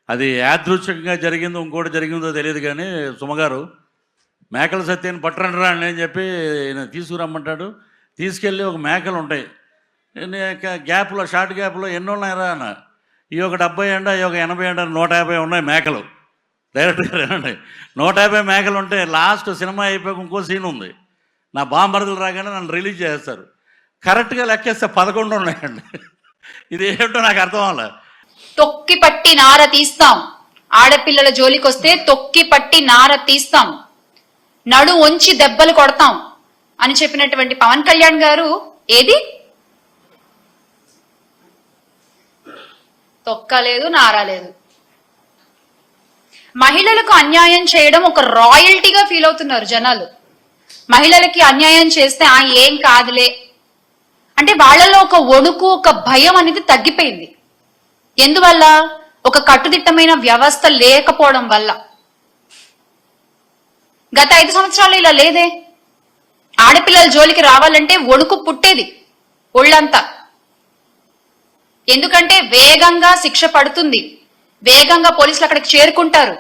అది యాదృచ్ఛికంగా జరిగిందో ఇంకోటి జరిగిందో తెలియదు కానీ సుమగారు మేకల సత్యాన్ని పట్టరండి అని చెప్పి తీసుకురమ్మంటాడు. తీసుకెళ్ళి ఒక మేకలు ఉంటాయి గ్యాప్లో, షార్ట్ గ్యాప్లో ఎన్ని ఉన్నాయరా అన్న, ఈ ఒక 70 అంట, ఈ ఒక 80 అంట, 150 ఉన్నాయి మేకలు. డైరెక్ట్గా రండి, 150 మేకలు ఉంటే లాస్ట్ సినిమా అయిపోయాక ఇంకో సీన్ ఉంది. నా బాంబరదలు రాగానే నన్ను రిలీజ్ చేస్తారు. కరెక్ట్గా లెక్కేస్తే 11 ఉన్నాయండి. ఇది ఏంటో నాకు అర్థం అవ్వాలి. తొక్కి పట్టి నార తీస్తాం, ఆడపిల్లల జోలికి వస్తే తొక్కి పట్టి నార తీస్తాం, నడు వంచి దెబ్బలు కొడతాం అని చెప్పినటువంటి పవన్ కళ్యాణ్ గారు ఏది తొక్కలేదు, నారాలేదు. మహిళలకు అన్యాయం చేయడం ఒక రాయల్టీగా ఫీల్ అవుతున్నారు జనాలు. మహిళలకి అన్యాయం చేస్తే ఏం కాదులే అంటే వాళ్ళలో ఒక వణుకు, ఒక భయం అనేది తగ్గిపోయింది. ఎందువల్ల? ఒక కట్టుదిట్టమైన వ్యవస్థ లేకపోవడం వల్ల. గత 5 సంవత్సరాలు ఇలా లేదే. ఆడపిల్లల జోలికి రావాలంటే వణుకు పుట్టేది ఒళ్ళంతా. ఎందుకంటే వేగంగా శిక్ష పడుతుంది, వేగంగా పోలీసులు అక్కడికి చేరుకుంటారు,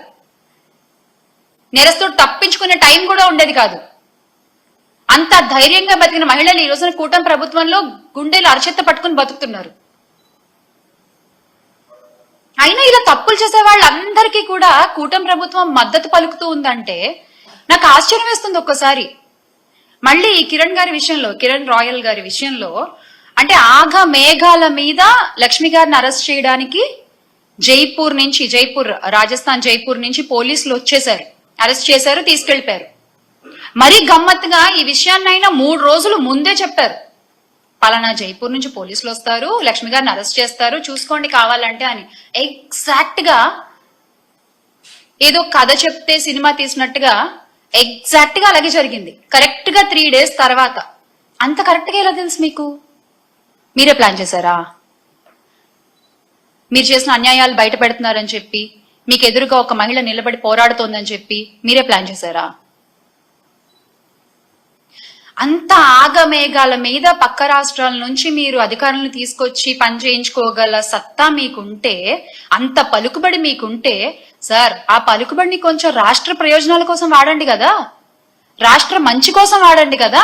నేరస్తుడు తప్పించుకునే టైం కూడా ఉండేది కాదు. అంత ధైర్యంగా బతికిన మహిళలు ఈ రోజున కూటమి ప్రభుత్వంలో గుండెలు అరచెత్త పట్టుకుని బతుకుతున్నారు. అయినా ఇలా తప్పులు చేసే వాళ్ళందరికీ కూడా కూటమి ప్రభుత్వం మద్దతు పలుకుతూ ఉందంటే నాకు ఆశ్చర్యం వేస్తుంది ఒక్కసారి. మళ్ళీ కిరణ్ గారి విషయంలో, కిరణ్ రాయల్ గారి విషయంలో అంటే ఆగ మేఘాల మీద లక్ష్మి గారిని అరెస్ట్ చేయడానికి జైపూర్ రాజస్థాన్ జైపూర్ నుంచి పోలీసులు వచ్చేసారు, అరెస్ట్ చేశారు, తీసుకెళ్లిపోయారు. మరీ గమ్మత్తుగా ఈ విషయాన్నైనా 3 రోజులు ముందే చెప్పారు. పలానా జైపూర్ నుంచి పోలీసులు వస్తారు, లక్ష్మి గారిని అరెస్ట్ చేస్తారు, చూసుకోండి కావాలంటే అని. ఎగ్జాక్ట్ గా ఏదో కథ చెప్తే సినిమా తీసినట్టుగా ఎగ్జాక్ట్ గా అలాగే జరిగింది. కరెక్ట్ గా 3 డేస్ తర్వాత. అంత కరెక్ట్ గా ఎలా తెలుసు మీకు? మీరే ప్లాన్ చేశారా? మీరు చేసిన అన్యాయాలు బయట పెడుతున్నారని చెప్పి, మీకు ఎదురుగా ఒక మహిళ నిలబడి పోరాడుతోందని చెప్పి మీరే ప్లాన్ చేశారా? అంత ఆగమేఘాల మీద పక్క రాష్ట్రాల నుంచి మీరు అధికారులను తీసుకొచ్చి పని చేయించుకోగల సత్తా మీకుంటే, అంత పలుకుబడి మీకుంటే, సార్ ఆ పలుకుబడిని కొంచెం రాష్ట్ర ప్రయోజనాల కోసం వాడండి కదా, రాష్ట్ర మంచి కోసం వాడండి కదా.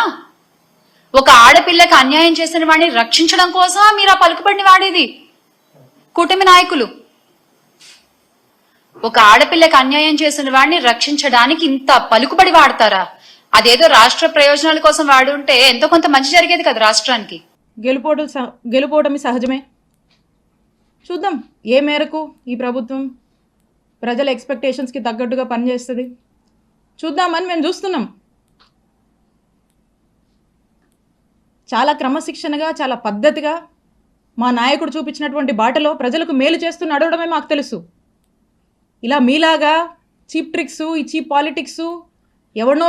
ఒక ఆడపిల్లకి అన్యాయం చేసిన వాడిని రక్షించడం కోసం మీరు ఆ పలుకుబడిని వాడేది కూటమి నాయకులు. ఒక ఆడపిల్లకి అన్యాయం చేసిన వాడిని రక్షించడానికి ఇంత పలుకుబడి వాడతారా? అదేదో రాష్ట్ర ప్రయోజనాల కోసం వాడుంటే ఎంతో కొంత మంచి జరిగేది కదా రాష్ట్రానికి. గెలుపోవటమి సహజమే. చూద్దాం ఏ మేరకు ఈ ప్రభుత్వం ప్రజల ఎక్స్పెక్టేషన్స్కి తగ్గట్టుగా పనిచేస్తుంది చూద్దామని మేము చూస్తున్నాం. చాలా క్రమశిక్షణగా, చాలా పద్ధతిగా మా నాయకుడు చూపించినటువంటి బాటలో ప్రజలకు మేలు చేస్తూ నడవడమే మాకు తెలుసు. ఇలా మీలాగా చీప్ ట్రిక్స్, ఈ చీప్ పాలిటిక్స్ ఎవడనో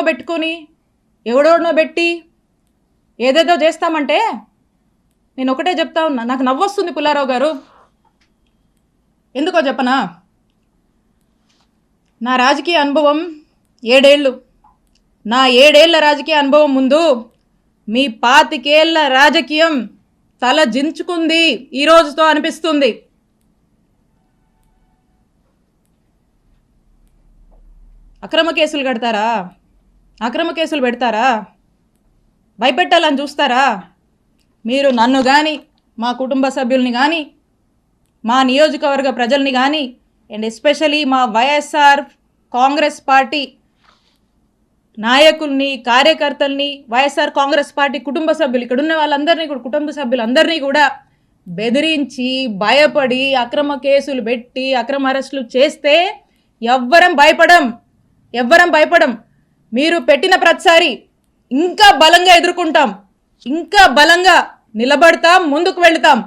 పెట్టి ఏదేదో చేస్తామంటే నేను ఒకటే చెప్తా ఉన్నా. నాకు నవ్వొస్తుంది పుల్లారావు గారు. ఎందుకో చెప్పనా? నా రాజకీయ అనుభవం 7 ఏళ్ళు. నా 7 ఏళ్ల రాజకీయ అనుభవం ముందు మీ 25 ఏళ్ల రాజకీయం తల జించుకుంది ఈ రోజుతో అనిపిస్తుంది. అక్రమ కేసులు కడతారా? అక్రమ కేసులు పెడతారా? భయపెట్టాలని చూస్తారా? మీరు నన్ను కానీ, మా కుటుంబ సభ్యుల్ని కానీ, మా నియోజకవర్గ ప్రజల్ని కానీ, అండ్ ఎస్పెషలీ మా వైఎస్ఆర్ కాంగ్రెస్ పార్టీ నాయకుల్ని, కార్యకర్తల్ని, వైఎస్ఆర్ కాంగ్రెస్ పార్టీ కుటుంబ సభ్యులు, ఇక్కడ ఉన్న వాళ్ళందరినీ కూడా, కుటుంబ సభ్యులందరినీ కూడా బెదిరించి, భయపడి, అక్రమ కేసులు పెట్టి, అక్రమ అరెస్టులు చేస్తే ఎవ్వరం భయపడం. మీరు పెట్టిన ప్రతిసారి ఇంకా బలంగా ఎదుర్కొంటాం, ఇంకా బలంగా నిలబడతాం, ముందుకు వెళతాం.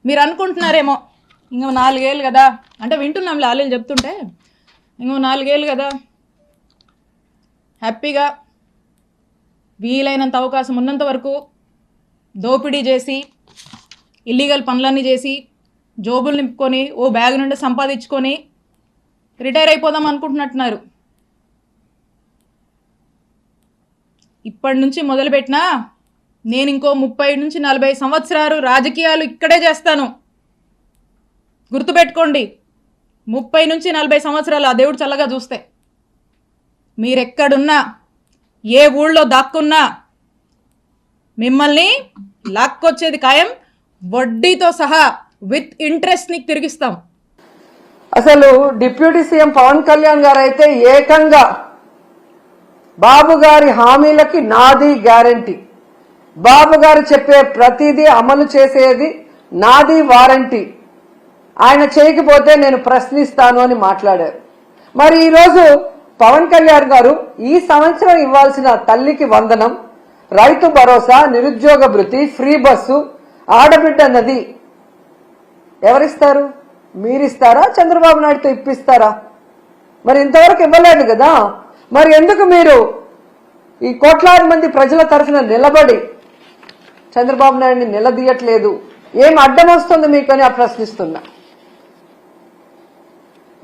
మీరు అనుకుంటున్నారేమో ఇంకో 4 ఏళ్ళు కదా అంటే, వింటున్నాం లాలీలు చెప్తుంటే, ఇంకో 4 ఏళ్ళు కదా హ్యాపీగా వీలైనంత అవకాశం ఉన్నంత వరకు దోపిడీ చేసి, ఇల్లీగల్ పనులన్నీ చేసి, జోబులు నింపుకొని, ఓ బ్యాగ్ నుండి సంపాదించుకొని రిటైర్ అయిపోదాం అనుకుంటున్నట్టున్నారు. ఇప్పటి నుంచి మొదలుపెట్టినా నేను ఇంకో 30 నుంచి 40 సంవత్సరాలు రాజకీయాలు ఇక్కడే చేస్తాను. గుర్తుపెట్టుకోండి, 30 నుంచి 40 సంవత్సరాలు ఆ దేవుడు చల్లగా చూస్తే. మీరెక్కడున్నా, ఏ ఊళ్ళో దాక్కున్నా మిమ్మల్ని లాక్కొచ్చేది ఖాయం. వడ్డీతో సహా విత్ ఇంట్రెస్ట్ నీకు తిరిగిస్తాం. అసలు డిప్యూటీ సీఎం పవన్ కళ్యాణ్ గారు అయితే ఏకంగా బాబు గారి హామీలకి నాది గ్యారంటీ, బాబు గారు చెప్పే ప్రతిదీ అమలు చేసేది నాది వారంటీ, ఆయన చేయకపోతే నేను ప్రశ్నిస్తాను అని మాట్లాడారు. మరి ఈరోజు పవన్ కళ్యాణ్ గారు ఈ సంవత్సరం ఇవ్వాల్సిన తల్లికి వందనం, రైతు భరోసా, నిరుద్యోగ భృతి, ఫ్రీ బస్సు, ఆడబిడ్డ నది ఎవరిస్తారు? మీరిస్తారా? చంద్రబాబు నాయుడుతో ఇప్పిస్తారా? మరి ఇంతవరకు ఇవ్వలేదు కదా. మరి ఎందుకు మీరు ఈ కోట్లాది మంది ప్రజల తరఫున నిలబడి చంద్రబాబు నాయుడిని నిలదీయట్లేదు? ఏం అడ్డం వస్తుంది మీకు అని ప్రశ్నిస్తున్నా.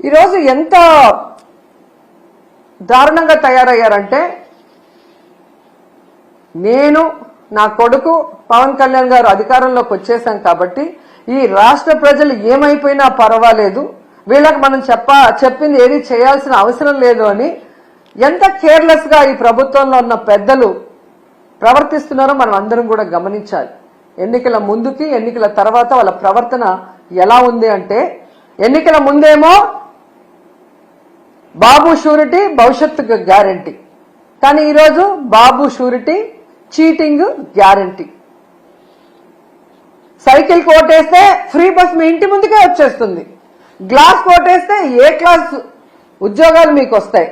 ఈరోజు ఎంత దారుణంగా తయారయ్యారంటే, నేను నా కొడుకు పవన్ కళ్యాణ్ గారు అధికారంలోకి వచ్చేసాం కాబట్టి ఈ రాష్ట్ర ప్రజలు ఏమైపోయినా పర్వాలేదు, వీళ్ళకి మనం చెప్పింది ఏది చేయాల్సిన అవసరం లేదు అని ఎంత కేర్లెస్ గా ఈ ప్రభుత్వంలో ఉన్న పెద్దలు ప్రవర్తిస్తున్నారో మనం అందరం కూడా గమనించాలి. ఎన్నికల ముందుకి ఎన్నికల తర్వాత వాళ్ళ ప్రవర్తన ఎలా ఉంది అంటే, ఎన్నికల ముందేమో బాబు షూరిటీ భవిష్యత్తుకు గ్యారంటీ, కానీ ఈరోజు Babu surety cheating guarantee. Cycle కోటేస్తే ఫ్రీ బస్ మీ ఇంటి ముందుకే వచ్చేస్తుంది, గ్లాస్ కోటేస్తే ఏ క్లాస్ ఉద్యోగాలు మీకు వస్తాయి.